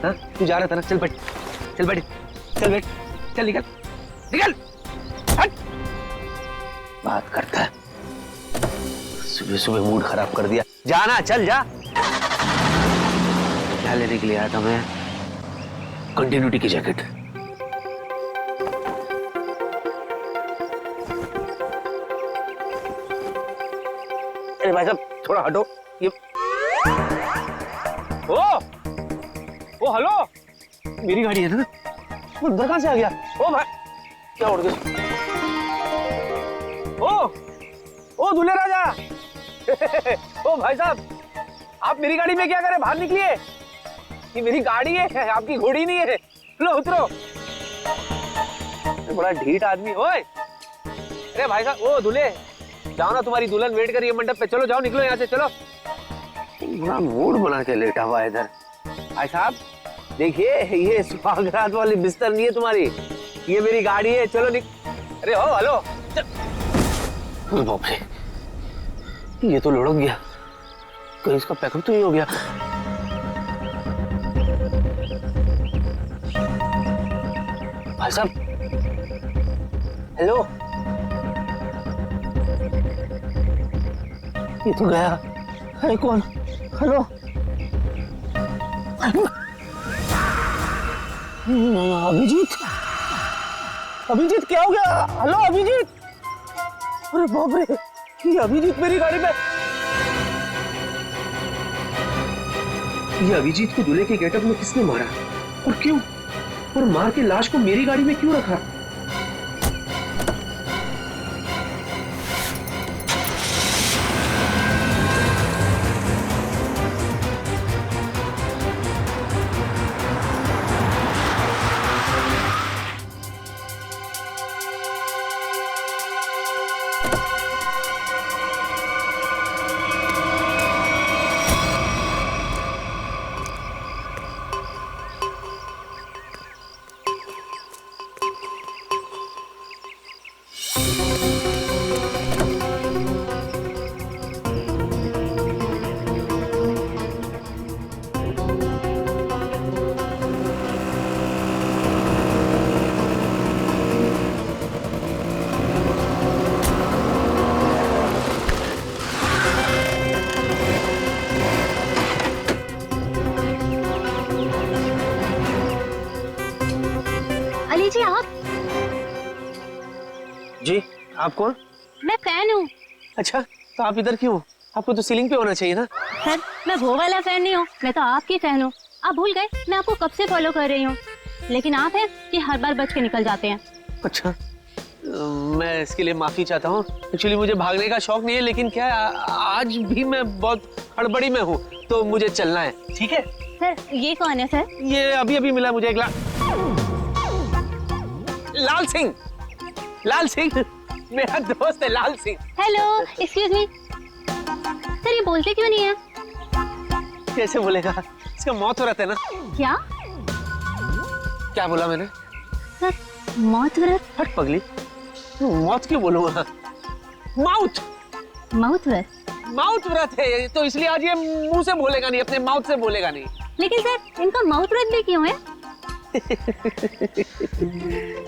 हाँ तू जा रहा था ना, चल बैठ, चल बैठ, चल बैठ, चल निकल, निकल, हट। बात करता है, सुबह सुबह मूड खराब कर दिया। जाना, चल जा। क्या लेने के लिए आया था मैं? कंटिन्यूटी की जैकेट। अरे भाई साहब थोड़ा हटो। ये ओ हेलो, मेरी गाड़ी है ना, वो अंदर कहां से आ गया? ओ भाई क्या उड़ गया? ओ दूल्हे राजा ओ भाई साहब, आप मेरी गाड़ी में क्या करें? बाहर निकलिए, ये मेरी गाड़ी है, आपकी घोड़ी नहीं है। लो उतरो। बड़ा ढीठ आदमी। ओए अरे भाई साहब, ओ दूल्हे जाओ ना, तुम्हारी दुल्हन वेट कर रही है मंडप पे, चलो जाओ, निकलो यहाँ से, चलो। बड़ा मूड बना के लेटा हुआ है इधर। भाई साहब देखिए, ये सुहागरात वाली बिस्तर नहीं है तुम्हारी, ये मेरी गाड़ी है, चलो अरे हो हेलो, बाप रे, ये तो लुढ़क गया, कहीं इसका पैकअप तो नहीं हो गया। भाई साहब हेलो, ये तो गया। अरे कौन? हेलो अभिजीत, अभिजीत क्या हो गया? हेलो अभिजीत, अरे बाप रे, ये अभिजीत मेरी गाड़ी में। ये अभिजीत को दूल्हे के गेटअप में किसने मारा और क्यों, और मार के लाश को मेरी गाड़ी में क्यों रखा? जी आप? जी आप कौन? मैं फैन हूँ। अच्छा तो आप इधर क्यों? आपको तो सीलिंग पे होना चाहिए ना। सर मैं वो वाला फैन नहीं हूँ, मैं तो आपकी फैन हूँ। आप भूल गए मैं आपको कब से फॉलो कर रही हूँ, लेकिन आप हैं कि हर बार बच के निकल जाते हैं। अच्छा मैं इसके लिए माफी चाहता हूँ। एक्चुअली मुझे भागने का शौक नहीं है, लेकिन क्या है आज भी मैं बहुत हड़बड़ी में हूँ, तो मुझे चलना है। ठीक है सर। ये कौन है सर? ये अभी अभी मिला मुझे एक लाल सिंह, लाल सिंह मेरा दोस्त है Lal Singh. Hello excuse me sir, ये बोलते क्यों नहीं है? कैसे बोलेगा, इसका मौत हो रहा था ना। क्या क्या बोला मैंने? सर मौत व्रत? हट पगली, मौत क्यों बोलूंगा, माउथ माउथ व्रत। माउथ व्रत है तो इसलिए आज ये मुंह से बोलेगा नहीं, अपने माउथ से बोलेगा नहीं। लेकिन सर इनका माउथ व्रत भी क्यों है?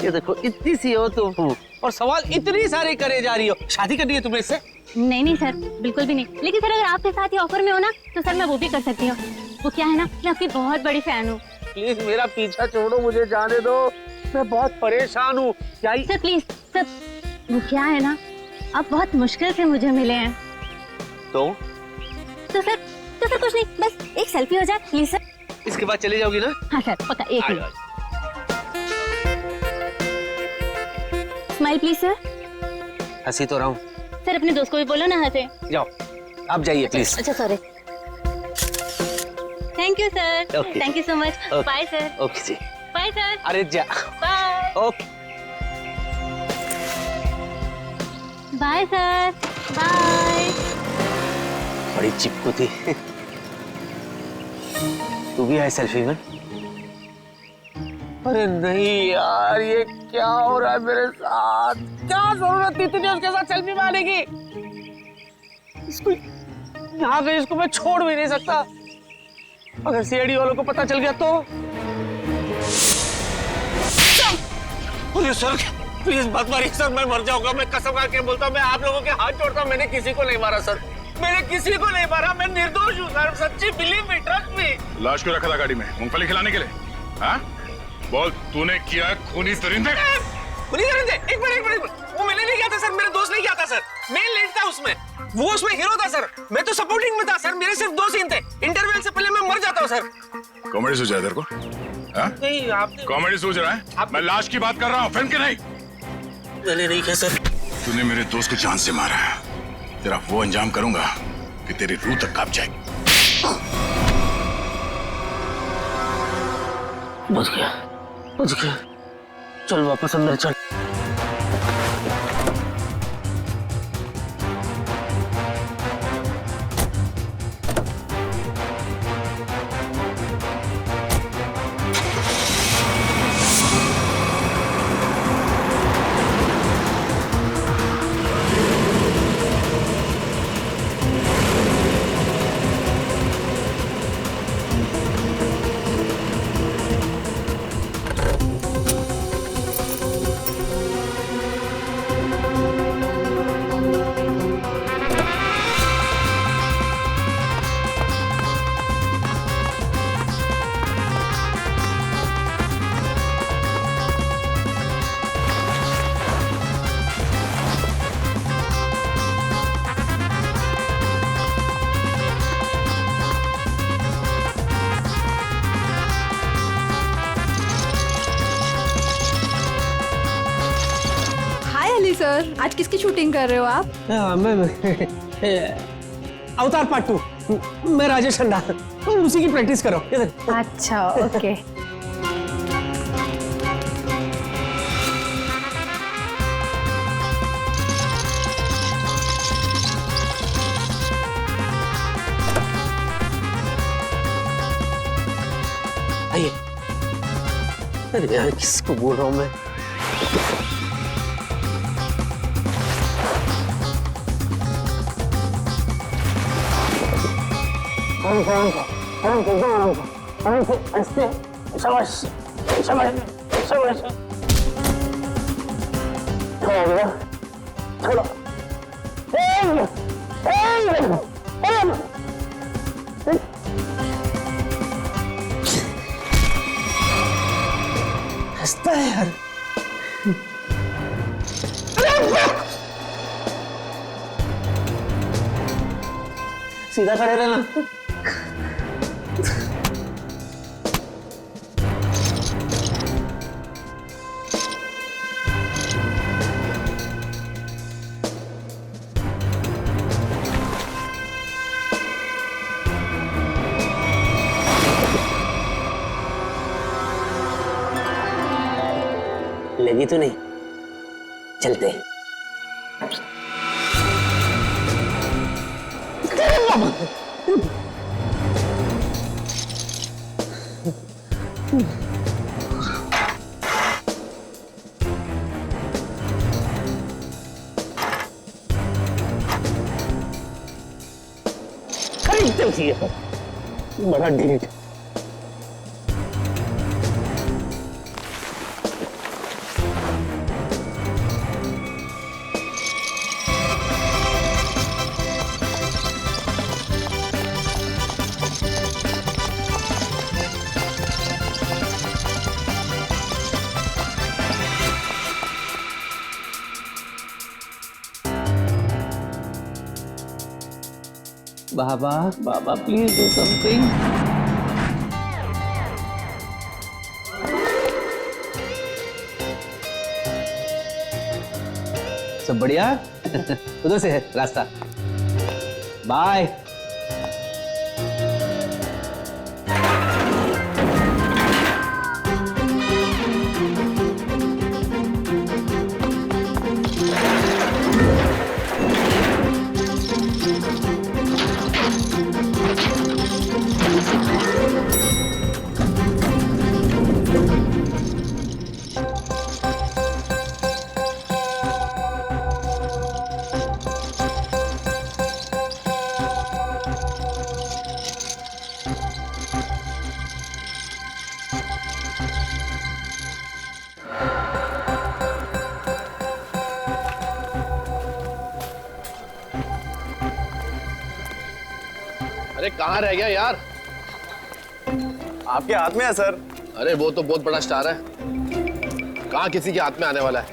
ये देखो इतनी सी हो तुम और सवाल इतनी सारे करे जा रही हो। शादी करनी है तुम्हें इससे? नहीं नहीं सर बिल्कुल भी नहीं, लेकिन सर अगर आपके साथ ही ऑफर में हो ना तो सर मैं वो भी कर सकती हूँ। वो क्या है ना, मैं आपकी बहुत बड़ी फैन हूँ। प्लीज मेरा पीछा छोड़ो, मुझे जाने दो, मैं बहुत परेशान हूँ। क्या सर प्लीज सर, वो क्या है ना, आप बहुत मुश्किल से मुझे मिले हैं। तो सर कुछ नहीं, बस एक सेल्फी हो जाए प्लीज सर। इसके बाद चली जाओगी ना? हाँ सर पक्का, एक मिनट। Smile please sir. हंसी तो रहा हूँ। सर अपने दोस्त को भी बोलो ना हंसे। जाओ आप जाइए प्लीज। अच्छा sorry. Thank you sir. Okay. Thank you so much. Bye sir. Okay जी। Bye sir. अरे जा। Bye. Okay bye sir. Bye. बड़ी चिपकू थी। तू भी है सेल्फी में? अरे नहीं यार, ये क्या हो रहा है मेरे साथ? क्या जरूरत थी तुझे उसके साथ सेल्फी मारने की? इसको यहाँ पे इसको मैं छोड़ भी नहीं सकता। अगर सीआईडी वालों को पता चल गया तो अरे सर प्लीज मत मारिए सर, मैं मर जाऊंगा। मैं कसम खा के बोलता हूँ, मैं आप लोगों के हाथ जोड़ता हूँ, मैंने किसी को नहीं मारा सर, मैंने किसी को नहीं मारा, मैं निर्दोष हूँ सर, सच्ची बिलीव मी, ट्रस्ट मी। लाश क्यों रखा था गाड़ी में? मूंगफली खिलाने के लिए? हाँ बोल, तूने किया खूनी दरिंदे? खूनी दरिंदे? एक मिनट, वो मैंने नहीं किया था सर, मेरा दोस्त नहीं किया था सर, मैं लीड था उसमें, वो उसमें हीरो था सर, मैं तो सपोर्टिंग में था सर, मेरे सिर्फ 2 सीन थे, इंटरवल से पहले मैं मर जाता हूँ सर। कॉमेडी सोच रहा है तेरे को? नहीं आपने कॉमेडी सोच रहा है? मैं लाश की बात कर रहा हूँ, फिल्म की नहीं। मैंने नहीं किया सर। तूने मेरे दोस्त को जान से मारा, तेरा वो अंजाम करूंगा कि तेरी रूह तक कांप जाएगी। बच गया, चल वापस अंदर चल। सर आज किसकी शूटिंग कर रहे हो आप? मैं अवतार पार्ट 2, मैं राजेश खन्ना, उसी की प्रैक्टिस करो। अच्छा ओके। आइए। अरे यार किसको बोल रहा हूँ मैं? हंसता है यार। सीधा खड़े रहना। लगी तो नहीं? चलते हैं। खरीदते थी बड़ा ढीठ। बाबा बाबा प्लीज डू समथिंग। सब बढ़िया? उधर से है रास्ता। बाय। अरे कहाँ रह गया यार? आपके हाथ में है सर। अरे वो तो बहुत बड़ा स्टार है, कहाँ किसी के हाथ में आने वाला है?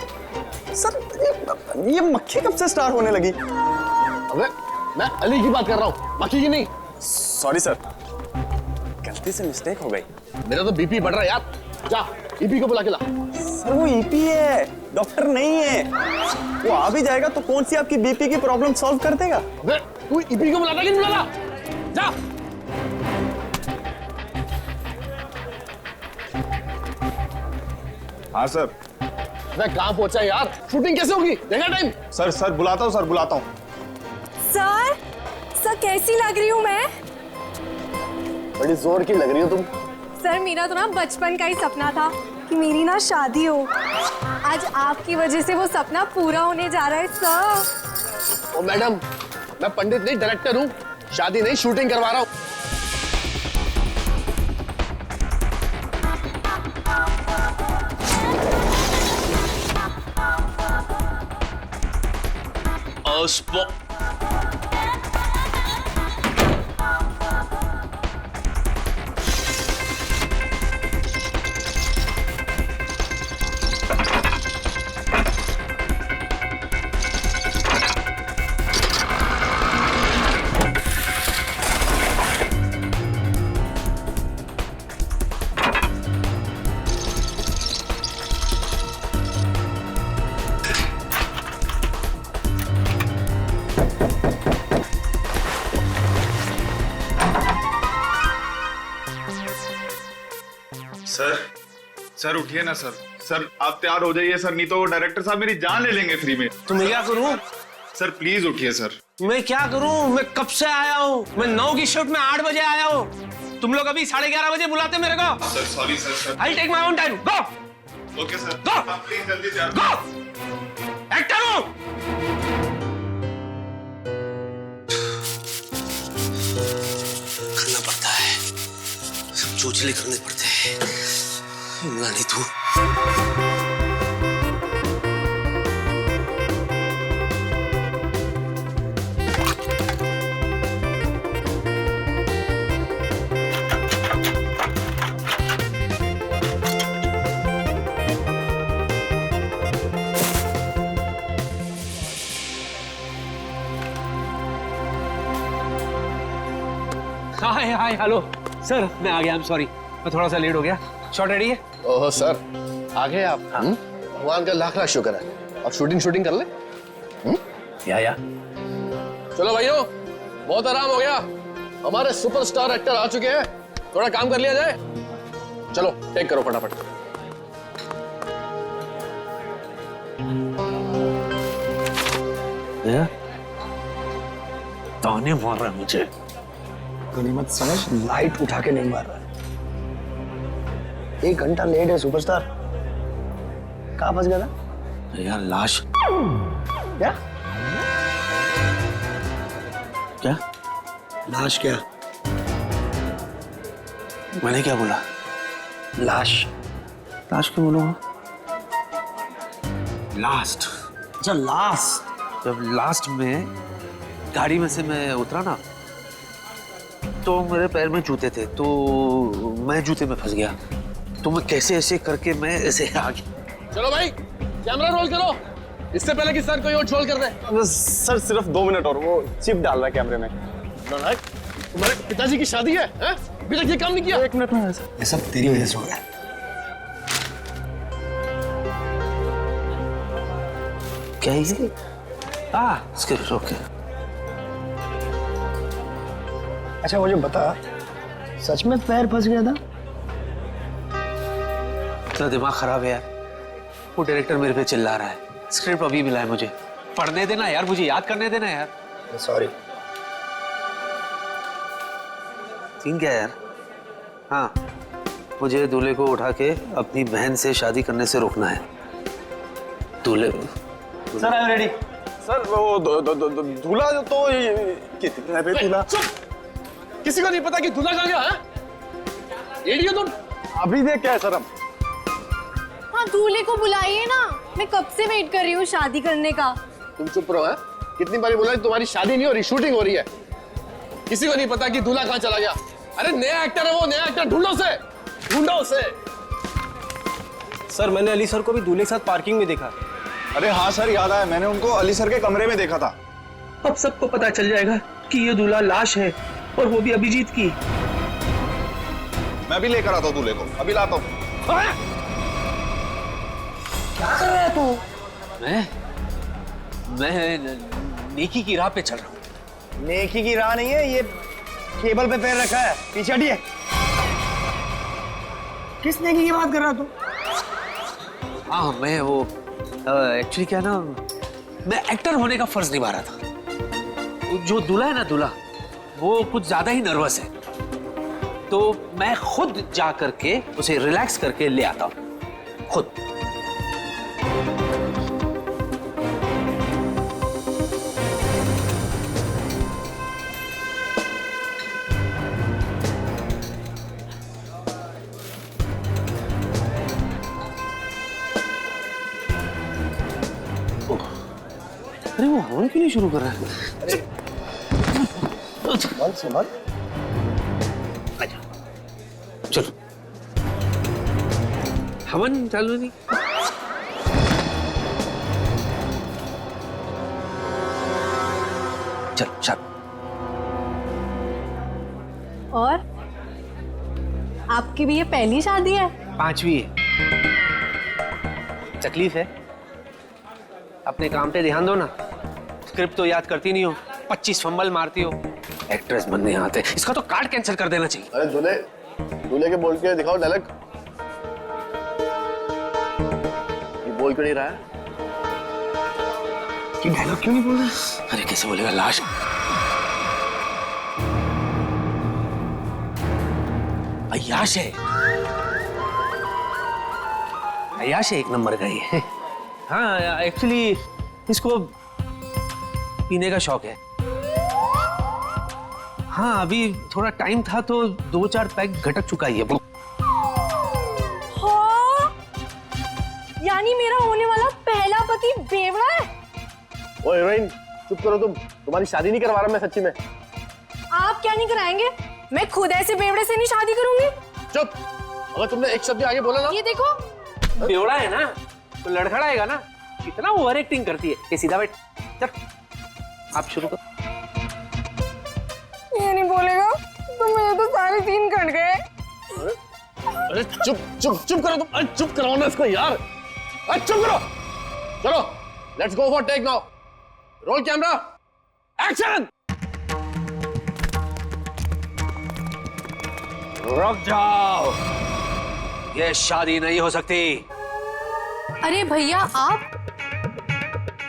सर ये मक्खी कब से स्टार होने लगी? अबे मैं अली की बात कर रहा हूँ, मक्खी की नहीं। सॉरी सर, गलती से मिस्टेक हो गई। मेरा तो बीपी बढ़ रहा है यार, जा ईपी को बुला के ला। सर वो ईपी है, डॉक्टर नहीं है। वो आ भी जाएगा तो कौन सी आपकी बीपी की प्रॉब्लम सॉल्व कर देगा? अबे तू ईपी को बुलाता कि नहीं बुलाता? जा। हाँ सर। मैं कहाँ पहुंचा यार? शूटिंग कैसे होगी? देखा टाइम? सर बुलाता हूँ सर, बुलाता हूँ। सर सर कैसी लग रही हूँ मैं? बड़ी जोर की लग रही हो तुम। सर मेरा तो ना बचपन का ही सपना था कि मेरी ना शादी हो। आज आपकी वजह से वो सपना पूरा होने जा रहा है सर। ओ मैडम, मैं पंडित नहीं डायरेक्टर हूँ, शादी नहीं शूटिंग करवा रहा हूँ। सर उठिए ना सर। सर आप तैयार हो जाइए सर, नहीं तो डायरेक्टर साहब मेरी जान ले लेंगे फ्री में। तो मैं क्या करूं? सर प्लीज उठिए सर। मैं क्या करूं? मैं कब से आया हूं? मैं 9 की शिफ्ट में 8 बजे आया हूं। तुम लोग अभी 11:30 बजे बुलाते मेरे को। Sir sorry sir. I take my own time. Go. Okay sir. Go! आप प्लीज जल्दी तैयार गो। एक्टर हूं। करना पड़ता है, सब चोचले करने पड़ते हैं। नहीं तू हाय हाय हेलो सर, मैं आ गया। आई एम सॉरी, मैं थोड़ा सा लेट हो गया। शॉट रेडी है? ओह सर, आ गए आप? भगवान का लाख लाख शुक्र है। अब शूटिंग कर ले। या चलो भाइयों, बहुत आराम हो गया, हमारे सुपरस्टार एक्टर आ चुके हैं, थोड़ा काम कर लिया जाए। चलो टेक करो फटाफट। ताने मार रहा है मुझे। गनीमत समझ, लाइट उठा के नहीं मार रहा है। 1 घंटा लेट है सुपरस्टार। कहाँ फंस गया था? यार लाश। क्या क्या? लाश? क्या मैंने क्या बोला? लाश? लाश क्यों बोलूंगा? लास्ट। अच्छा लास्ट। जब लास्ट में गाड़ी में से मैं उतरा ना, तो मेरे पैर में जूते थे, तो मैं जूते में फंस गया। तो मैं कैसे ऐसे करके मैं ऐसे आ गया। चलो भाई कैमरा रोल करो, इससे पहले कि सर कोई और ट्रोल कर दे। सर सिर्फ 2 मिनट और, वो चिप डाल रहा है कैमरे में। तुम्हारे पिताजी की शादी है? अभी तक ये काम नहीं किया? 1 मिनट में है सर। ये सब तेरी वजह से हो रहा है। क्या इजी? ओके। अच्छा मुझे बता, सच में पैर फंस गया था? इतना दिमाग खराब है यार। वो डायरेक्टर मेरे पे चिल्ला रहा है, स्क्रिप्ट अभी मिला है मुझे, पढ़ने देना यार, मुझे याद करने देना यार। सॉरी। सीन क्या है यार? हाँ, मुझे दूल्हे को उठा के अपनी बहन से शादी करने से रोकना है। दूल्हे sir I am ready. Sir वो दूल्हा तो कितने पे दूल्हा? किसी को नहीं पता कि दूल्हा कहाँ गया है? रेडी हो तुम? अभी देख क्या है सर हम? हाँ दूल्हे को बुलाइए ना, मैं कब से वेट कर रही हूँ शादी करने का। तुम चुप रहो। है कितनी बारी बोला तुम्हारी शादी नहीं हो रही, शूटिंग हो रही है। किसी को नहीं पता कि दूल्हा कहाँ चला गया। अरे नया एक्टर है वो, नया एक्टर ढूंढो उसे। सर मैंने अली सर को भी दूल्हे के साथ पार्किंग में देखा। अरे हाँ सर, याद आया, मैंने उनको अली सर के कमरे में देखा था। अब सबको पता चल जाएगा कि ये दूल्हा लाश है, और वो भी अभिजीत की। मैं भी लेकर आता हूँ दूल्हे को, अभी लाता हूँ। क्या कर रहा है तू? मैं नेकी की राह पे चल रहा हूँ। नेकी की राह नहीं है, ये केबल पे पैर रखा है, पीछे हटिए। किस नेकी की बात कर रहा तू? हाँ, मैं वो एक्चुअली क्या ना, मैं एक्टर होने का फर्ज निभा रहा था। जो दूल्हा है ना, दूल्हा वो कुछ ज्यादा ही नर्वस है, तो मैं खुद जा करके उसे रिलैक्स करके ले आता हूँ खुद। अरे वो हवन क्यों नहीं शुरू कर रहा है? संभाल। आजा, चलो। हवन चालू नहीं। चल चल। और आपकी भी ये पहली शादी है? 5वीं है। तकलीफ है, अपने काम पे ध्यान दो ना। स्क्रिप्ट तो याद करती नहीं हो, 25 फंबल मारती हो। एक्ट्रेस बनने आते, इसका तो कार्ड कैंसिल कर देना चाहिए। अरे दूल्हे के बोल के दिखाओ डायलॉग। ये बोल क्यों नहीं रहा है? कि डायलॉग क्यों नहीं बोल रहा? अरे कैसे बोलेगा, लाश। अय्याश है, अय्याश है, एक नंबर का ही। हाँ, एक्चुअली इसको पीने का शौक है। हाँ, अभी थोड़ा टाइम था तो 2-4 पैक घटक चुका ही है। हाँ, यानी मेरा होने वाला पहला पति बेवड़ा है। ओए हीरोइन, चुप करो तुम। तुम्हारी शादी नहीं करवा रहा मैं सच्ची में। आप क्या नहीं कराएंगे? मैं खुद ऐसे बेवड़े से नहीं शादी करूंगी। चुप। अगर तुमने एक शब्द आगे बोला ना। ये देखो, बेवड़ा है ना तो लड़खड़ाएगा ना। कितना ओवर एक्टिंग करती है। ये सीधा बैठ। चल, आप शुरू करो। ये नहीं बोलेगा तो मेरे तो सारे सीन कट गए। अरे चुप चुप चुप करो तुम। अरे चुप कराओ ना इसको यार। अरे चुप करो। चलो, let's go for take now. Roll camera, action. रुक जाओ, ये शादी नहीं हो सकती। अरे भैया आप,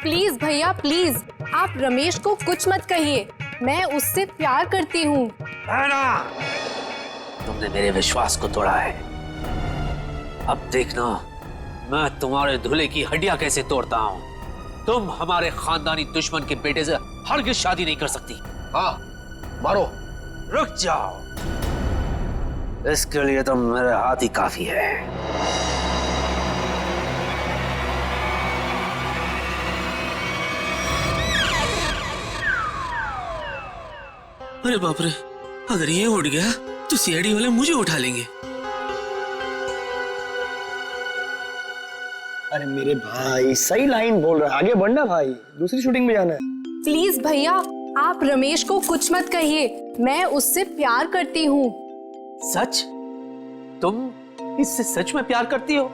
प्लीज भैया प्लीज, आप रमेश को कुछ मत कहिए। मैं उससे प्यार करती हूँ। है ना, तुमने मेरे विश्वास को तोड़ा है। अब देखना मैं तुम्हारे दूल्हे की हड्डियां कैसे तोड़ता हूँ। तुम हमारे खानदानी दुश्मन के बेटे से हरगिज शादी नहीं कर सकती। हाँ, मारो। रुक जाओ, इसके लिए तो मेरे हाथ ही काफी है। अरे बाप रे, अगर ये उठ गया तो सीआईडी वाले मुझे उठा लेंगे। अरे मेरे भाई सही लाइन बोल रहा है, आगे बढ़ना भाई, दूसरी शूटिंग में जाना है। प्लीज भैया आप रमेश को कुछ मत कहिए। मैं उससे प्यार करती हूँ। सच? तुम इससे सच में प्यार करती हो?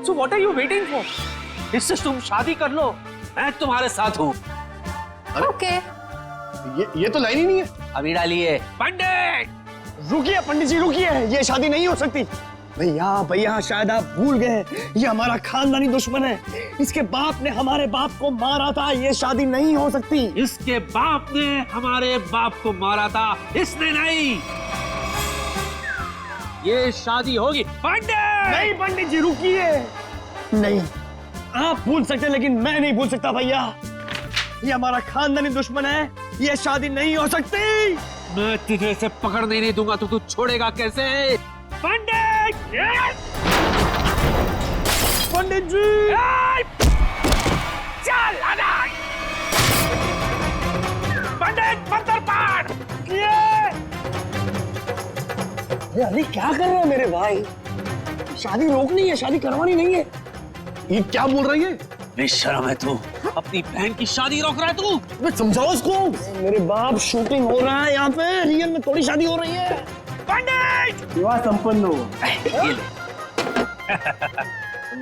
So what are you waiting for? इससे तुम शादी कर लो, मैं तुम्हारे साथ हूँ। ओके। ये तो लाइन ही नहीं है। अभी डालिए। पंडित रुकिए पंडित जी रुकिए, ये शादी नहीं हो सकती। भैया भैया शायद आप भूल गए, ये हमारा खानदानी दुश्मन है। इसके बाप ने हमारे बाप को मारा था, ये शादी नहीं हो सकती। इसके बाप ने हमारे बाप को मारा था, इसने नहीं। ये शादी होगी। पंडित नहीं पंडित जी रुकिए। नहीं, आप भूल सकते लेकिन मैं नहीं भूल सकता भैया। ये हमारा खानदानी दुश्मन है, ये शादी नहीं हो सकती। मैं तुझे इसे पकड़ने नहीं दूंगा तो तू छोड़ेगा कैसे? पंडित! पंडित जी! चल पंडित, मंत्र पाठ। अरे अली क्या कर रहे हैं मेरे भाई? शादी रोकनी है, शादी करवानी नहीं है। ये क्या बोल रही है? बेशर्म है तू, अपनी बहन की शादी रोक रहा है तू। मैं समझाओ इसको। मेरे बाप, शूटिंग हो रहा है यहाँ पे, रियल में थोड़ी शादी हो रही है। पंडित विवाह संपन्न हो। ये ले।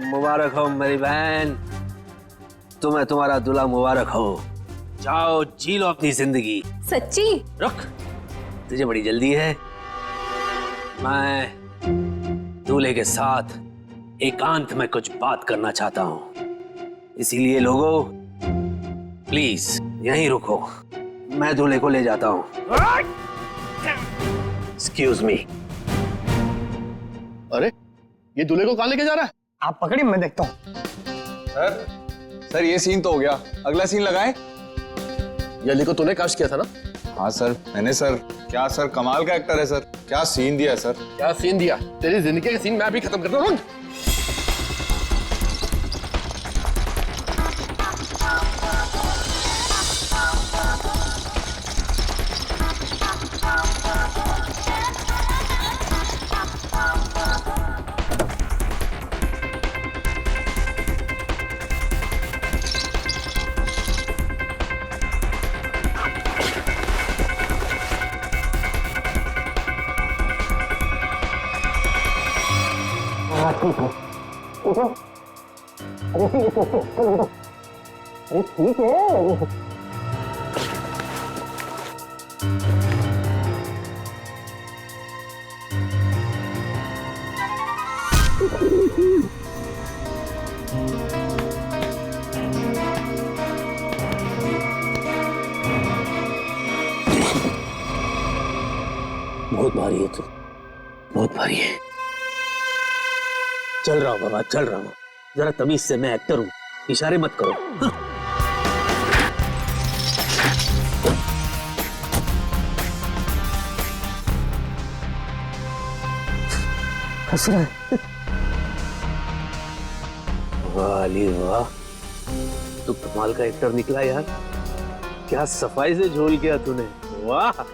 मुबारक हो मेरी बहन, तुम्हें तुम्हारा दूल्हा मुबारक हो। जाओ जी लो अपनी जिंदगी। सच्ची? रुक, तुझे बड़ी जल्दी है। मैं दूल्हे के साथ एकांत में कुछ बात करना चाहता हूं, इसीलिए लोगों प्लीज यहीं रुको, मैं दूल्हे को ले जाता हूं। Excuse me. अरे ये दूल्हे को कहाँ लेके जा रहा है? आप पकड़िए, मैं देखता हूँ। सर ये सीन तो हो गया, अगला सीन लगाएं। ये अली को तूने कास्ट किया था ना? हाँ सर मैंने सर। क्या सर, कमाल का एक्टर है सर, क्या सीन दिया है सर। क्या सीन दिया? तेरी जिंदगी का सीन मैं अभी खत्म करता हूँ। अरे ठीक है। बहुत भारी है तू, बहुत भारी है। चल रहा हूं बाबा, चल रहा हूं। जरा तमीज से, मैं एक्टर हूं, इशारे मत करो। हाँ। हंस रहा है। वाह अली वाह, तू कमाल का एक्टर निकला यार। क्या सफाई से झोल किया तूने, वाह।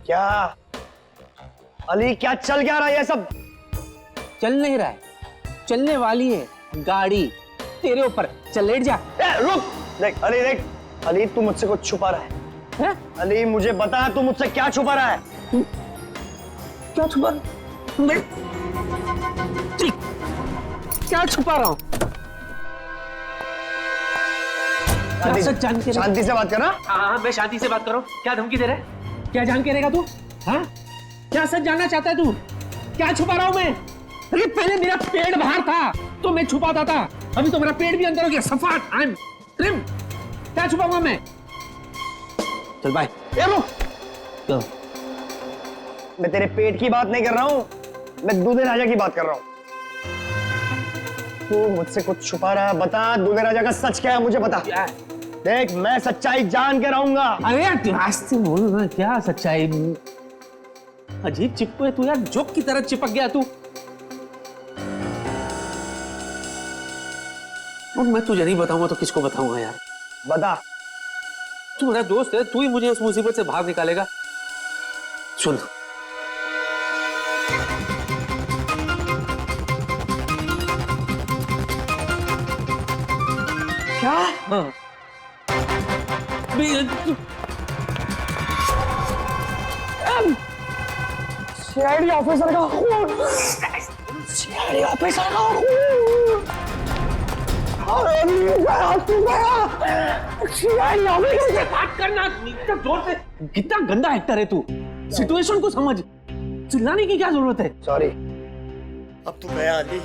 क्या अली, क्या चल क्या रहा है ये सब? चल नहीं रहा है, चलने वाली है गाड़ी तेरे ऊपर। चल लेट जा। रुक, देख अली, देख अली, तू मुझसे कुछ छुपा रहा है। अली मुझे बता, तू मुझसे क्या छुपा रहा है? क्या छुपा? मैं क्या छुपा रहा हूँ? शांति से बात करना। हाँ मैं शांति से बात कर रहा हूँ। क्या धमकी दे रहा है? क्या जान के रहेगा तू? हाँ क्या सच जानना चाहता है तू? क्या छुपा रहा हूँ मैं? अरे पहले मेरा पेट बाहर था तो मैं छुपाता था, अभी तो मेरा पेट भी अंदर हो गया। सफाट, आई एम ट्रिम। क्या छुपाऊंगा मैं? चल बाय। रुक, मैं तेरे पेट की बात नहीं कर रहा हूँ, मैं दूल्हे राजा की बात कर रहा हूँ। तू मुझसे कुछ छुपा रहा है, बता दूल्हे राजा का सच क्या है, मुझे बता। देख मैं सच्चाई जान के रहूंगा। अरे यार आस्ते बोल ना, क्या सच्चाई? अजीब चिपको है तू यार, जोक की तरह चिपक गया तू। और मैं तुझे नहीं बताऊंगा तो किसको बताऊंगा यार? बता। तू मेरा दोस्त है, तू ही मुझे इस मुसीबत से बाहर निकालेगा। सुन, क्या? हाँ सीआईडी ऑफिसर का खून, सीआईडी ऑफिसर का खून। सीआईडी ऑफिसर से बात करना इतना जोर से। कितना गंदा एक्टर है तू, सिचुएशन को समझ। चिल्लाने की क्या जरूरत है? सॉरी, अब तू गया अली,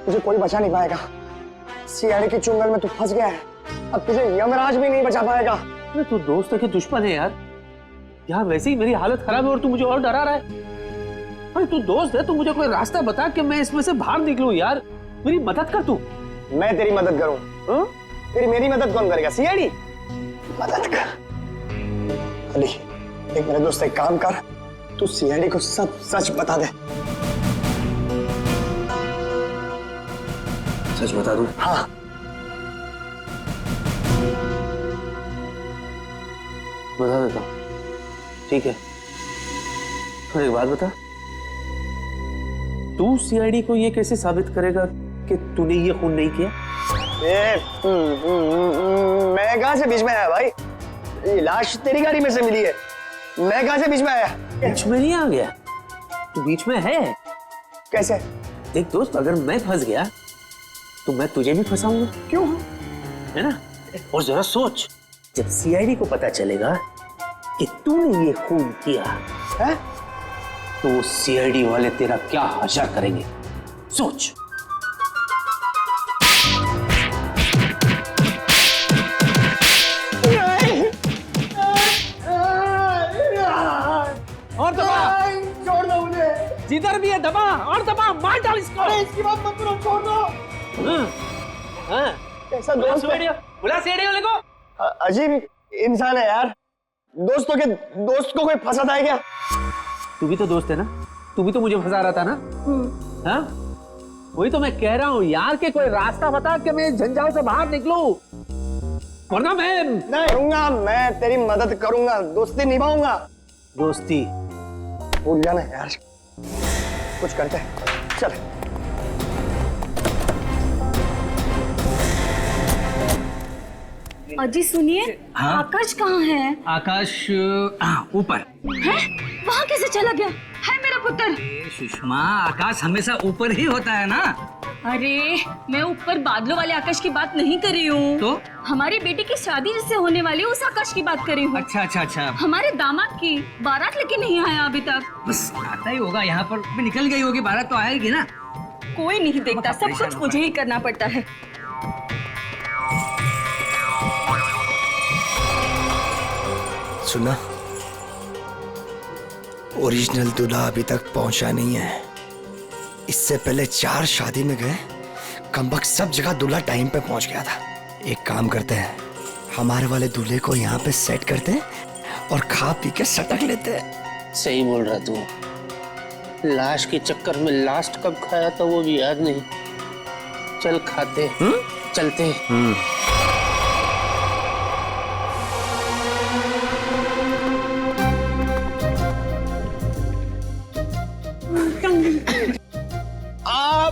तुझे कोई बचा नहीं पाएगा। सीआईडी के चुंगल में तू फंस गया है, अब तुझे यमराज भी नहीं बचा पाएगा। तू दोस्त है कि दुश्मन है यार? यार वैसे ही मेरी हालत खराब है और तू मुझे और डरा रहा है। भाई तू दोस्त है, तू मुझे कोई रास्ता बता कि मैं इसमें से बाहर निकलूं यार। मेरी मदद कर तू। मैं तेरी मदद करूं? तेरी मेरी मदद कौन करेगा? सीआईडी मदद कर। अली देख मेरे दोस्त, एक काम कर, तू सीआईडी को सब सच बता दे। सच बता दूं? हाँ। बता देता हूँ, ठीक है। फिर एक बात बता, तू सीआईडी को ये कैसे साबित करेगा कि तूने ये खून नहीं किया? मैं कहां से बीच में आया भाई? ये लाश तेरी गाड़ी में से मिली है, मैं कहां से बीच में आया? बीच में नहीं आ गया, तू बीच में है। कैसे? देख दोस्त, अगर मैं फंस गया तो मैं तुझे भी फंसाऊंगा। क्यों? है ना? और जरा सोच, जब सीआईडी को पता चलेगा कि तूने ये खून किया है, तो वो सीआईडी वाले तेरा क्या हाशर करेंगे, सोच। और दबा, छोड़ दो मुझे। जिधर भी है दबा, और दबा, मार डाल इसको। अरे इसकी बात मत करो, छोड़ दो। हाँ, कैसा दोस्त है? बुला सीआईडी वाले को। अजीब इंसान है यार। दोस्त को कोई फंसाता है क्या? तू भी तो दोस्त है ना, तू भी तो मुझे फंसा रहा था ना। हाँ, वही तो मैं कह रहा हूँ यार कि कोई रास्ता बता कि मैं झंझाव से बाहर निकलूं, वरना मैं नहीं करूंगा। मैं तेरी मदद करूंगा, दोस्ती निभाऊंगा। दोस्ती भूल जाना यार, कुछ करते हैं, चल। अजी सुनिए, आकाश कहाँ है? आकाश ऊपर है? वहाँ कैसे चला गया? है मेरा पुत्र। सुषमा, आकाश हमेशा ऊपर ही होता है ना। अरे मैं ऊपर बादलों वाले आकाश की बात नहीं कर रही हूँ, तो हमारी बेटी की शादी जिससे होने वाली है उस आकाश की बात कर रही हूँ। अच्छा अच्छा अच्छा, हमारे दामाद की बारात लेके नहीं आया अभी तक। बस आता ही होगा, यहाँ पर भी निकल गई होगी, बारात तो आएगी ना। कोई नहीं देखता, सब कुछ मुझे ही करना पड़ता है। सुना, ओरिजिनल दूल्हा अभी तक पहुंचा नहीं है। इससे पहले 4 शादी में गए, कमबख्त सब जगह दूल्हा टाइम पे पहुंच गया था। एक काम करते हैं, हमारे वाले दूल्हे को यहाँ पे सेट करते हैं और खा पी के सटक लेते हैं। सही बोल रहा तू। लाश के चक्कर में लास्ट कब खाया था वो भी याद नहीं। चल खाते, चलते।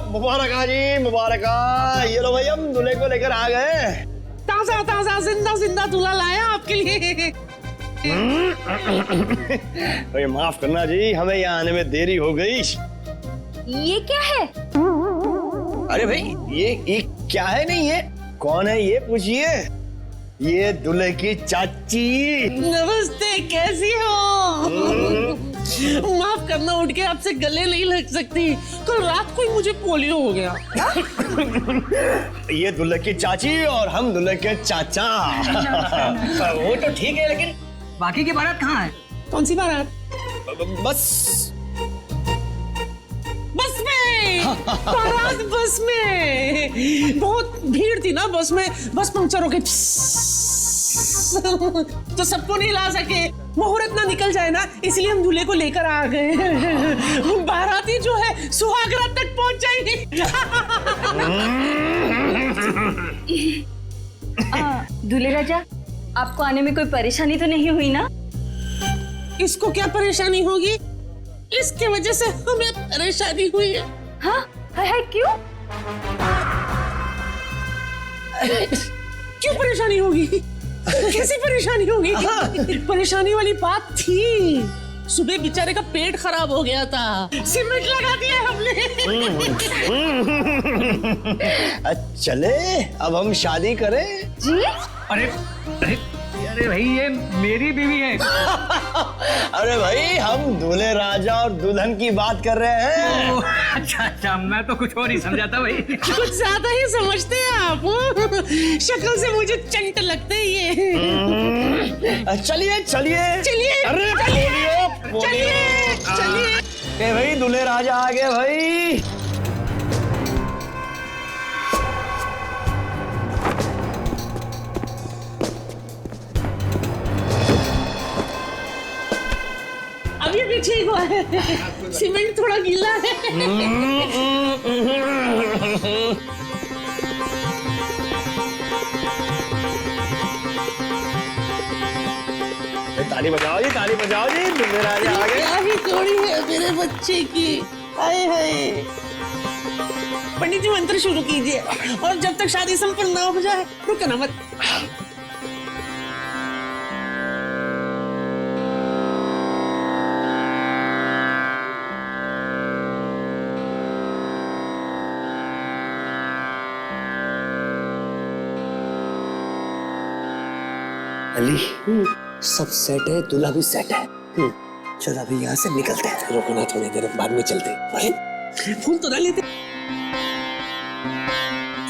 मुबारक जी, मुबारक। ये लो भाई, हम दूल्हे को लेकर आ गए। ताजा ताजा जिंदा जिंदा दूल्हा लाया आपके लिए। भाई माफ करना जी, हमें यहाँ आने में देरी हो गई। ये क्या है? अरे भाई ये क्या है? नहीं ये कौन है ये पूछिए। ये दूल्हे की चाची। नमस्ते, कैसी हो? माफ करना, उठ के आपसे गले नहीं लग सकती। कल रात को ही मुझे पोलियो हो गया। ये दूल्हे की चाची और हम दूल्हे के चाचा। वो तो ठीक है, लेकिन बाकी की बारात कहाँ है? कौन सी बारात? बस में। बारात बस में। बहुत भीड़ थी ना बस में, बस पंक्चर हो गई तो सबको नहीं ला सके। मुहूर्त ना निकल जाए ना, इसलिए हम दूल्हे को लेकर आ गए। बाराती जो है सुहागरात तक पहुंच जाएंगे। दूल्हे राजा, आपको आने में कोई परेशानी तो नहीं हुई ना? इसको क्या परेशानी होगी? इसके वजह से हमें परेशानी हुई है। हाँ, है क्यों? क्यों परेशानी होगी? कैसी परेशानी होगी? परेशानी वाली बात थी, सुबह बेचारे का पेट खराब हो गया था, सीमेंट लगा दिया हमने। चले अब हम शादी करें जी? अरे अरे भाई ये मेरी बीवी है। अरे भाई हम दूल्हे राजा और दुल्हन की बात कर रहे हैं। अच्छा अच्छा, मैं तो कुछ और ही समझा था भाई। कुछ ज्यादा ही समझते हैं आप। शक्ल से मुझे चंट लगते हैं ये। चलिए चलिए चलिए अरे चलिए चलिए। ए भाई दूल्हे राजा आ गए भाई। अभी भी ठीक हुआ है, सीमेंट थोड़ा गीला है। ताली बजाओ जी, ताली बजाओ जी, दूल्हे राजा आ गए। क्या ही जोड़ी है मेरे बच्चे की। हाय हाय। पंडित जी मंत्र शुरू कीजिए और जब तक शादी संपन्न ना हो जाए रुकना मत। अली सब सेट है, दूल्हा भी सेट है। चल अभी यहाँ से निकलते हैं। रुकना थोड़ी देर, बाद में चलते हैं। फूल तो डाल लेते।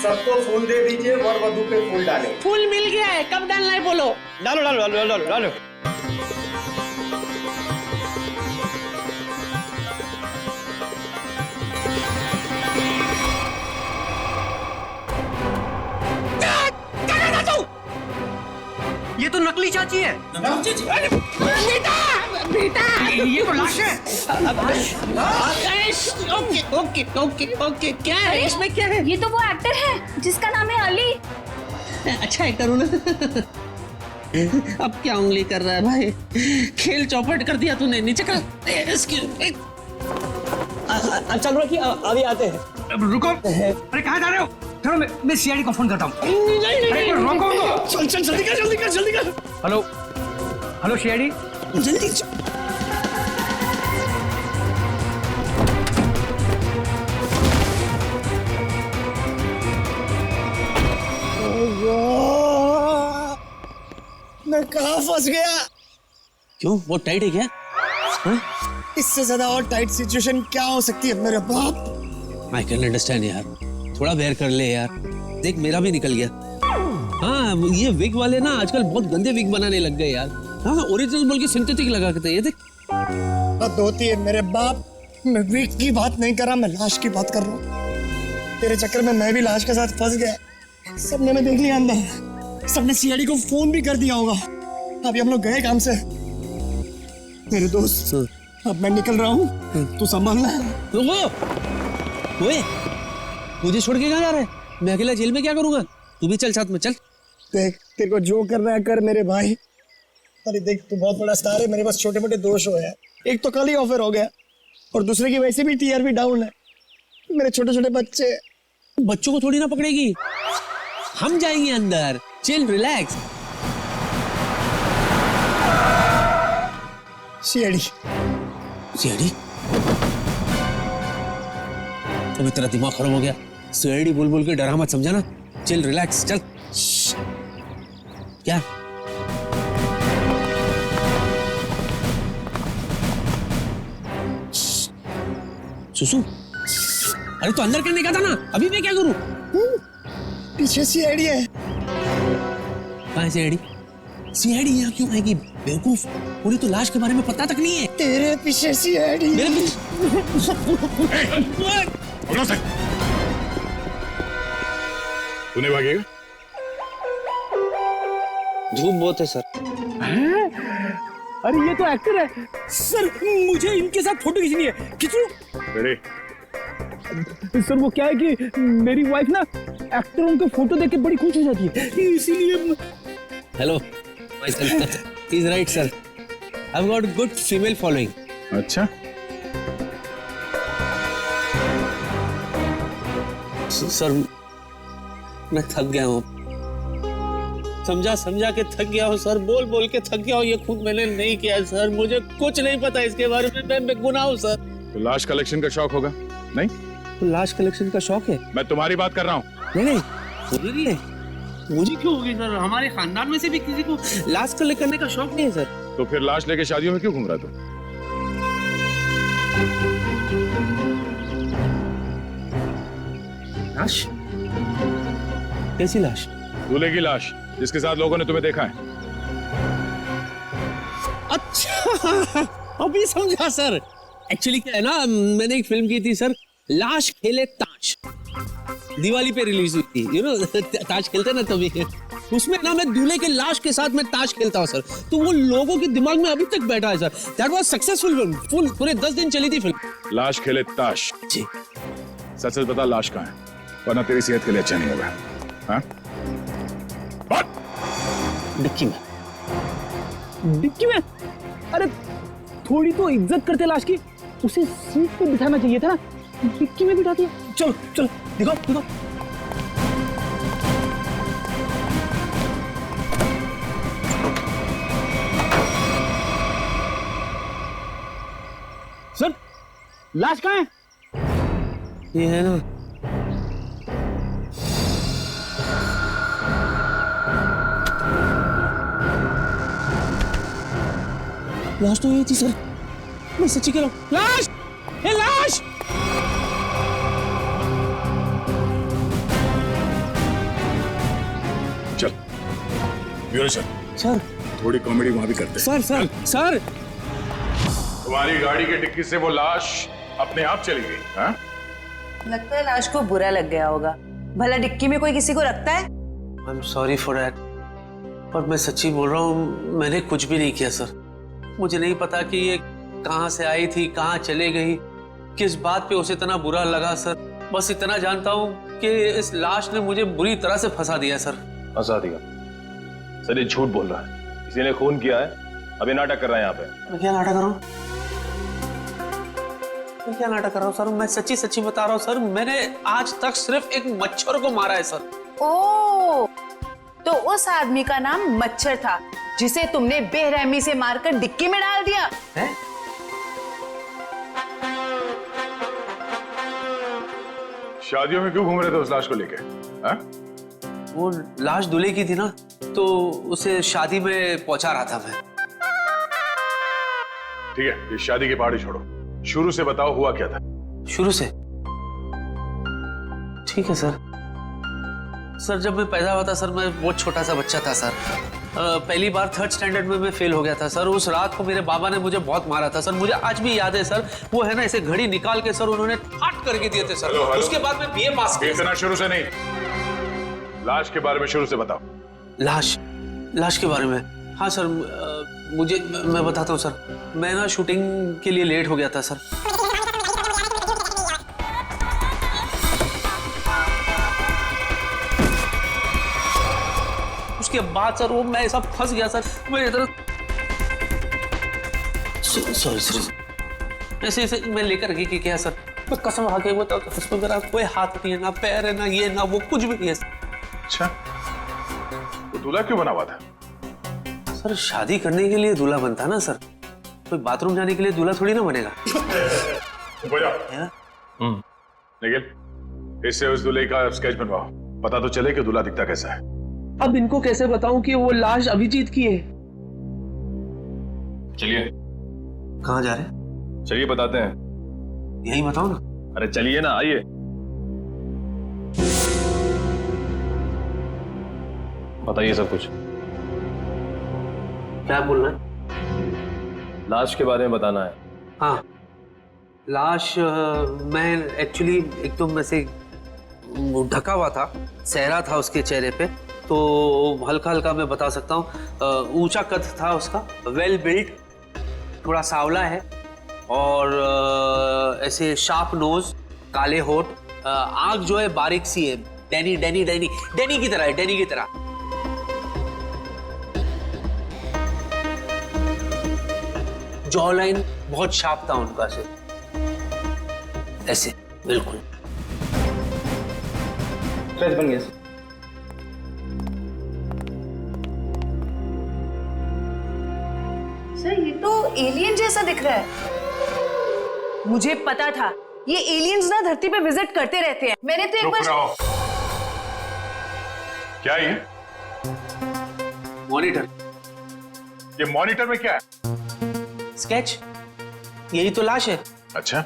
सबको फूल दे दीजिए, वर वधू पे फूल डाले। फूल मिल गया है, कब डालना है बोलो। डालो डालो डालो डालो डालो। ये तो नकली चाची है। बेटा बेटा ये तो लाश है। Okay okay okay okay. क्या है इसमें, क्या है? ये तो वो एक्टर है जिसका नाम है अली। अच्छा एक्टर हूँ ना। अब क्या उंगली कर रहा है भाई, खेल चौपट कर दिया तूने। नीचे कर। चल रखिए, अभी आते हैं। रुको, अरे कहाँ जा रहे हो? चलो मैं सीआईडी को फोन करता हूँ। नहीं रोको उनको। चल चल जल्दी कर जल्दी कर जल्दी कर। हेलो हेलो सीआईडी, जल्दी चल। मैं कहाँ फंस गया? क्यों, वो टाइट है क्या? इससे ज्यादा और टाइट सिचुएशन क्या हो सकती है मेरे बाप? आई कैन अंडरस्टैंड यार, थोड़ा बेयर कर ले यार। देख मेरा भी निकल गया। हाँ ये विग वाले ना आजकल बहुत गंदे विग बनाने लग गए यार। हाँ ओरिजिनल बोल के सिंथेटिक लगा के। ये देख बात होती है मेरे बाप। मैं विग की बात नहीं कर रहा, मैं लाश की बात कर रहा हूँ। तेरे चक्कर में मैं भी लाश के साथ फंस गया। सबने मैं देख लिया अंदर, सबने सीआईडी को फोन भी कर दिया होगा। अभी हम लोग गए काम से। मेरे दोस्त अब मैं निकल रहा हूँ, तू संभालना। ओए मुझे छोड़ के कहाँ जा रहा है? मैं अकेला जेल में क्या करूंगा? तू भी चल साथ में, चल। देख तेरे को जो करना है कर मेरे भाई। अरे देख तू बहुत बड़ा स्टार है, मेरे पास छोटे मोटे दोष हो है। एक तो कल ही ऑफर हो गया और दूसरे की वैसे भी टीआरपी डाउन है। मेरे छोटे छोटे बच्चे। बच्चों को थोड़ी ना पकड़ेगी, हम जाएंगे अंदर। Chill relax. CID CID? अभी तेरा दिमाग खराब हो गया। सीआईडी बोल बोल के डरा मत, समझा ना? चिल रिलैक्स चल। क्या सुसु? अरे तो अंदर करने का था ना, अभी मैं क्या करूं? पीछे सीआईडी है। कहाँ सीआईडी? सीआईडी यहाँ क्यों आएगी बेवकूफ? पूरी तो लाश के बारे में पता तक नहीं है। तेरे पीछे सीआईडी। मेरे पीछे तूने भागेगा? धूप बहुत है सर। अरे ये तो एक्टर है सर, मुझे इनके साथ फोटो खींचनी है। खींचो। अरे सर वो क्या है कि मेरी वाइफ ना एक्टरों के फोटो देख के बड़ी खुश हो जाती है, इसीलिए। Hello he is right sir, I have got good female following. अच्छा सर मैं थक गया हूँ, समझा के थक गया हूँ सर, बोल बोल के थक गया हूँ। ये खुद मैंने नहीं किया सर, मुझे कुछ नहीं पता इसके बारे में, मैं बेगुनाह हूँ सर। तो लाश कलेक्शन का शौक होगा? नहीं तो लाश कलेक्शन का शौक है? मैं तुम्हारी बात कर रहा हूँ। नहीं नहीं मुझे नहीं है, मुझे क्यों होगी सर? हमारे खानदान में से भी किसी को लाश कलेक्ट करने का शौक नहीं है सर। तो फिर लाश लेके शादियों में क्यों घूम रहा तू? लाश? कैसी लाश? दूल्हे की लाश, जिसके साथ लोगों ने तुम्हें देखा है। अच्छा, अभी समझा सर। एक्चुअली क्या है ना, मैंने एक फिल्म की थी सर, लाश खेले ताश, दिवाली पे रिलीज हुई थी। यू नो ताश खेलते ना तभी, उसमें ना मैं दूल्हे के लाश के साथ मैं ताश खेलता हूँ सर। तो वो लोगों के दिमाग में अभी तक बैठा है sir. That was successful film, full पूरे 10 दिन चली थी फिल्म। लाश खेले ताश जी। सच सच बता, लाश कहाँ है, वरना तेरी सेहत के लिए अच्छा नहीं होगा। हाँ? डिक्की में। डिक्की में? अरे थोड़ी तो इज्जत करते लाश की, उसे सीट पे बिठाना चाहिए था ना, डिक्की में बिठा दिया। चलो चलो दिखाओ दिखाओ। सर लाश कहाँ है? ये है ना, लाश तो ये थी सर, मैं सच्ची कह रहा हूँ। लाश! ए लाश! चल ब्यूरो चल। सर थोड़ी कॉमेडी वहां भी करते हैं। सर सर सर तुम्हारी गाड़ी की डिक्की से वो लाश अपने आप चली गई। हाँ? लगता है लाश को बुरा लग गया होगा। भला डिक्की में कोई किसी को रखता है? I am sorry for that, पर मैं सच्ची बोल रहा हूँ, मैंने कुछ भी नहीं किया सर। मुझे नहीं पता कि ये कहाँ से आई थी, कहाँ चले गई, किस बात पे उसे इतना बुरा लगा सर। बस इतना जानता हूँ कि इस लाश ने मुझे बुरी तरह से फंसा दिया सर। फंसा दिया? सर ये झूठ बोल रहा है, किसी ने खून किया है, अभी नाटक कर रहा है यहाँ पे। मैं क्या नाटक कर रहा हूँ? मैं क्या नाटक कर रहा हूँ सर? मैं सच्ची सच्ची बता रहा हूँ सर, मैंने आज तक सिर्फ एक मच्छर को मारा है सर। ओह, तो उस आदमी का नाम मच्छर था जिसे तुमने बेरहमी से मारकर डिक्की में डाल दिया है? शादियों में क्यों घूम रहे थे उस लाश को लेके? हाँ? वो लाश दूल्हे की थी ना, तो उसे शादी में पहुंचा रहा था मैं। ठीक है, ये शादी की पार्टी छोड़ो, शुरू से बताओ हुआ क्या था। शुरू से? ठीक है सर। सर जब मैं पैदा हुआ था सर, मैं बहुत छोटा सा बच्चा था सर। पहली बार 3rd स्टैंडर्ड में मैं फेल हो गया था सर। उस रात को मेरे बाबा ने मुझे बहुत मारा था सर। मुझे आज भी याद है सर, वो है ना ऐसे घड़ी निकाल के सर उन्होंने फाट करके दिए थे सर। Hello, hello. उसके बाद मैं बीए पास किया। इतना शुरू से नहीं, लाश के बारे में शुरू से बताओ। लाश के बारे में? हाँ सर, मुझे मैं बताता हूँ सर। मैं ना शूटिंग के लिए लेट हो गया था सर। उसके बाद सर वो मैं ऐसा फंस गया सर, मैं इधर सॉरी सर, ऐसे ऐसे मैं लेकर गई कि क्या सर, मैं कसम खा के बताओ तो उसमें मेरा कोई हाथ नहीं है, ना पैर है, ना ये ना वो, कुछ भी नहीं है। अच्छा, तो दूल्हा क्यों बना हुआ था? सर शादी करने के लिए दूल्हा बनता है ना सर, कोई बाथरूम जाने के लिए दूल्हा थोड़ी ना बनेगा। निखिल, इससे उस दूल्हे का स्केच बनवाओ, पता तो चले कि दूल्हा दिखता कैसा है। अब इनको कैसे बताऊं कि वो लाश अभिजीत की है? चलिए। कहाँ जा रहे हैं? चलिए बताते हैं। यही बताओ ना। अरे चलिए ना, आइए। बताइए सब कुछ। क्या बोलना है? लाश के बारे में बताना है। हाँ, लाश मैं एक्चुअली एकदम ऐसे ढका हुआ था, सहरा था उसके चेहरे पे, तो हल्का हल्का मैं बता सकता हूँ। ऊंचा कद था उसका, वेल बिल्ट, थोड़ा सांवला है और ऐसे शार्प नोज, काले होठ, आंख जो है बारीक सी है, डैनी डैनी डैनी डैनी की तरह है, डैनी की तरह। जॉ लाइन बहुत शार्प था उनका से, ऐसे बिल्कुल। बन गया। सर ये तो एलियन जैसा दिख रहा है। मुझे पता था ये एलियंस ना धरती पे विजिट करते रहते हैं। मैंने तो एक बार। क्या ये? मॉनिटर। ये मॉनिटर में क्या है? स्केच, यही तो लाश है। अच्छा,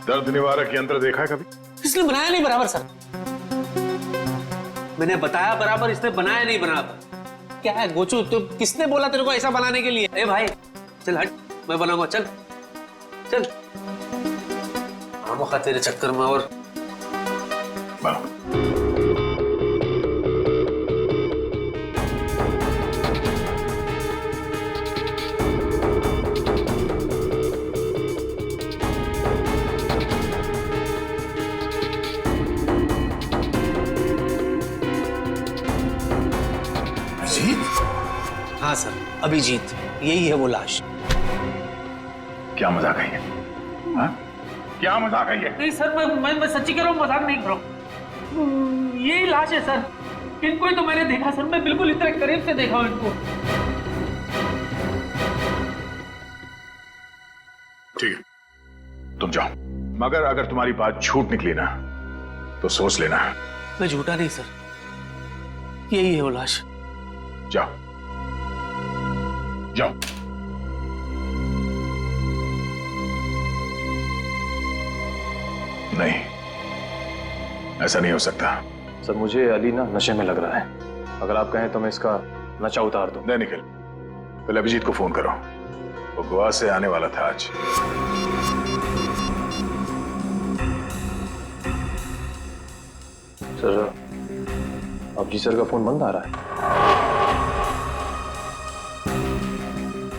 दर्द निवारक यंत्र देखा है कभी? इसने बनाया नहीं बराबर सर। मैंने बताया बराबर, इसने बनाया नहीं बराबर। क्या है गोचू, तो किसने बोला तेरे को ऐसा बनाने के लिए? ए भाई चल हट, मैं बनाऊंगा, चल चल। आमोखा तेरे चक्कर में और बनाओ। हाँ सर, अभिजीत, यही है वो लाश। क्या मजाक है ये? हाँ? क्या मजाक है ये? नहीं सर, मैं सच्ची कह रहा हूँ, मजाक नहीं कर रहा हूँ। यही लाश है सर। इनको ही तो मैंने देखा सर, मैं बिल्कुल इतने करीब से देखा हूँ इनको। ठीक है, तुम जाओ, मगर अगर तुम्हारी बात झूठ निकली ना तो सोच लेना। मैं झूठा नहीं सर, यही है वो लाश। जाओ जाओ। नहीं, ऐसा नहीं हो सकता। सर मुझे अली ना नशे में लग रहा है, अगर आप कहें तो मैं इसका नशा उतार दूं। नहीं निखिल, पहले अभिजीत को फोन करो, वो गोवा से आने वाला था आज। सर अभिजीत सर का फोन बंद आ रहा है।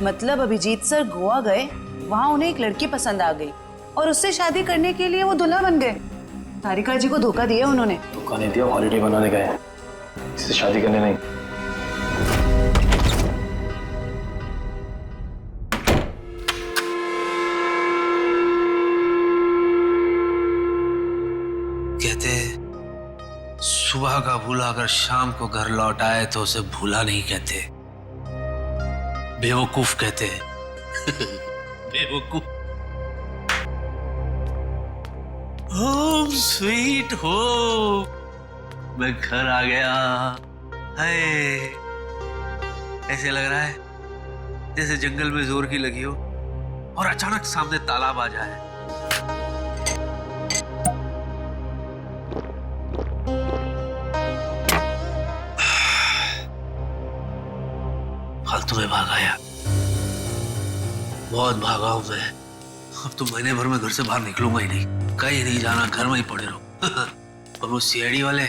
मतलब अभिजीत सर गोवा गए, वहां उन्हें एक लड़की पसंद आ गई और उससे शादी करने के लिए वो दूल्हा बन गए। तारिका जी को धोखा दिया उन्होंने। धोखा नहीं दिया, हॉलिडे बनाने गए, इससे शादी करने नहीं। कहते सुबह का भूला अगर शाम को घर लौट आए तो उसे भूला नहीं कहते, बेवकूफ कहते हैं। बेवकूफ। होम स्वीट होम, मैं घर आ गया। हाय, ऐसे लग रहा है जैसे जंगल में जोर की लगी हो और अचानक सामने तालाब आ जाए। फालतू में भागा यार, बहुत भागा हूं मैं। अब तो महीने भर में घर से बाहर निकलूंगा ही नहीं, कहीं नहीं जाना, घर में ही पड़े रहो। और वो सीआईडी वाले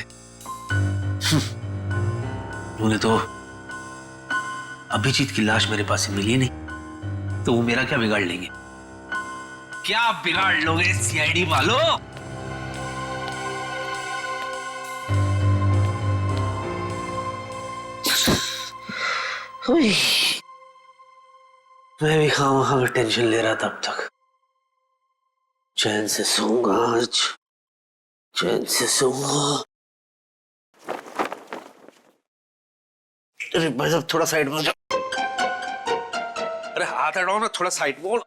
उन्हें तो अभिजीत की लाश मेरे पास मिली नहीं, तो वो मेरा क्या बिगाड़ लेंगे? क्या बिगाड़ लोगे सीआईडी वालों? मैं भी खामखा में टेंशन ले रहा था अब तक। चैन से सोऊंगा आज, चैन से सोऊंगा। अरे भाई साहब थोड़ा साइड में हो जाओ। अरे हाथ हटाओ ना, थोड़ा साइड में हो।